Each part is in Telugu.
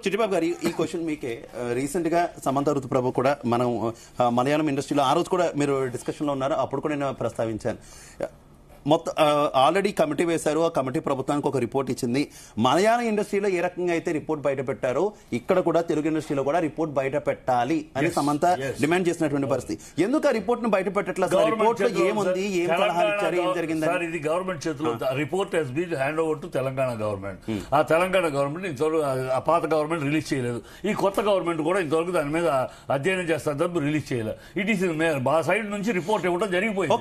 చిట్టిబాబు గారు ఈ క్వశ్చన్ మీకే. రీసెంట్ గా సమంత ఋతుప్రభ కూడా మనం మలయాళం ఇండస్ట్రీలో ఆ రోజు కూడా మీరు డిస్కషన్ లో ఉన్నారు, అప్పుడు కూడా నేను ప్రస్తావించాను. మొత్తం ఆల్రెడీ కమిటీ వేశారు, ఆ కమిటీ ప్రభుత్వానికి ఒక రిపోర్ట్ ఇచ్చింది. మలయాళం ఇండస్ట్రీలో ఏ రకంగా అయితే రిపోర్ట్ బయట పెట్టారో ఇక్కడ కూడా తెలుగు ఇండస్ట్రీలో కూడా రిపోర్ట్ బయట పెట్టాలి అని సమంత డిమాండ్ చేసినటువంటి పరిస్థితి. ఎందుకు ఆ రిపోర్ట్ ను బయట పెట్టట్లేదు? రిపోర్ట్ లో ఏముంది, ఏం సలహాలు ఇచ్చారు, ఏం జరిగింది? ఇది గవర్నమెంట్ చేతిలో report has been hand over to Telangana government. ఆ తెలంగాణ గవర్నమెంట్ ఇంతవరకు ఆ పాత గవర్నమెంట్ రిలీజ్ చేయలేదు. ఈ కొత్త గవర్నమెంట్ కూడా ఇంతవరకు దాని మీద అధ్యయనం చేస్తారు తప్ప రిలీజ్ చేయలేదు. ఇట్ ఈస్ మా సైడ్ నుంచి రిపోర్ట్ ఇవ్వడం జరిగిపోయింది.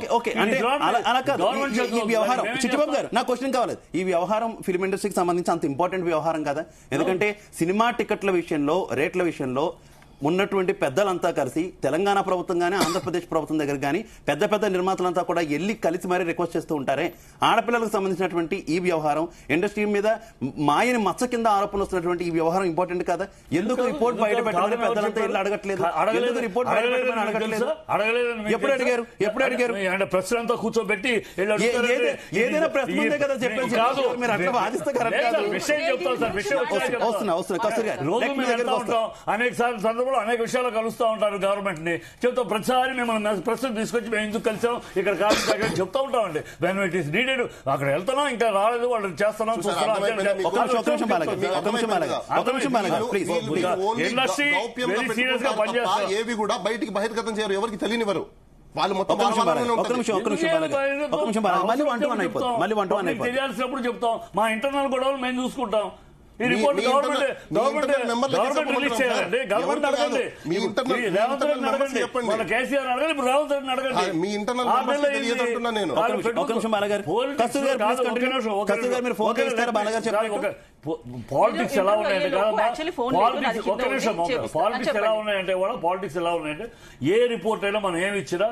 ఈ వ్యవహారం చిట్టిబాబు గారు నా క్వశ్చన్ కావాలి. ఈ వ్యవహారం ఫిల్మ్ ఇండస్ట్రీకి సంబంధించి అంత ఇంపార్టెంట్ వ్యవహారం కదా? ఎందుకంటే సినిమా టికెట్ల విషయంలో, రేట్ల విషయంలో ఉన్నటువంటి పెద్దలంతా కలిసి తెలంగాణ ప్రభుత్వం కానీ ఆంధ్రప్రదేశ్ ప్రభుత్వం దగ్గర కానీ పెద్ద పెద్ద నిర్మాతలంతా కూడా వెళ్ళి కలిసి మరీ రిక్వెస్ట్ చేస్తూ ఉంటారే. ఆడపిల్లలకు సంబంధించినటువంటి ఈ వ్యవహారం, ఇండస్ట్రీ మీద మాయని మచ్చ కింద ఆరోపణ వస్తున్నటువంటి ఈ వ్యవహారం ఇంపార్టెంట్ కదా? ఎందుకు రిపోర్ట్ బయట పెట్టాలని పెద్దలంతా వెళ్ళి అడగట్లేదు? ఎందుకు రిపోర్ట్ బయట పెట్టమని అడగట్లేదు? ఎప్పుడు అడిగారు? ప్రశ్నలతో కూర్చోబెట్టి ఏదైనా ప్రశ్న ఉందే కదా చెప్పేసి మీరు అట్లా వాదిస్తే కరెక్ట్ కాదు. అనేక సార్లు అనేక విషయాలు కలుస్తూ ఉంటారు గవర్నమెంట్ ని. చెప్తా ప్రతిసారి మేము ప్రశ్న తీసుకొచ్చి మేము ఎందుకు కలిసాం ఇక్కడ కాదు చెప్తా ఉంటామండి. వెన్ ఇట్ ఈస్ నీడెడ్ అక్కడ వెళ్తున్నాం, ఇంకా రాలేదు వాళ్ళు చేస్తున్నాం. ఇండస్ట్రీ వెరీ సీరియస్ గా పనిచేస్తారు. ఏవి కూడా బయటికి బహిర్గతం చేయరు, ఎవరికి తెలియనివ్వరు. వాళ్ళు మొత్తం తెలియాల్సినప్పుడు చెప్తాం. మా ఇంటర్నల్ గొడవలు మేము చూసుకుంటాం. ఈ రిపోర్ట్ గవర్నమెంట్ రిలీజ్ చేయాలండి. గవర్నమెంట్ అడగండి, రేవంత్ రెడ్డిని అడగండి, మన కేసీఆర్ అడగండి, ఇప్పుడు రేవంత్ రెడ్డిని అడగండి. మీ ఇంటర్నల్ పాలిటిక్స్ ఎలా ఉన్నాయంటే పాలిటిక్స్ ఎలా ఉన్నాయంటే ఏ రిపోర్ట్ అయినా మనం ఏమి ఇచ్చినా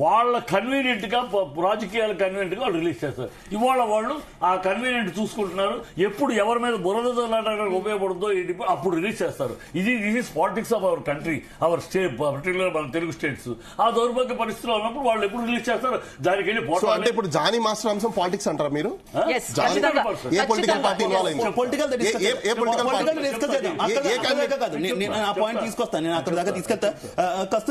వాళ్ళ కన్వీనియంట్ గా, రాజకీయాలు కన్వీనియంట్ గా వాళ్ళు రిలీజ్ చేస్తారు. ఇవాళ వాళ్ళు ఆ కన్వీనియంట్ చూసుకుంటున్నారు. ఎప్పుడు ఎవరి మీద బురదతో ఉపయోగపడుతుందో అప్పుడు రిలీజ్ చేస్తారు. ఇది politics of our country, our state, particular మన తెలుగు స్టేట్స్. ఆ దౌర్భాగ్య పరిస్థితుల్లో ఉన్నప్పుడు వాళ్ళు ఎప్పుడు రిలీజ్ చేస్తారు దానికి వెళ్ళి. అంటే ఇప్పుడు జానీ మాస్టర్ అంశం పాలిటిక్స్ అంటారా మీరు? ఏ పొలిటికల్ పార్టీ ఇన్వాల్వ్ అయింది? తీసుకొస్తాను, నేను అక్కడ దాకా తీసుకెళ్తా. కస్తూరి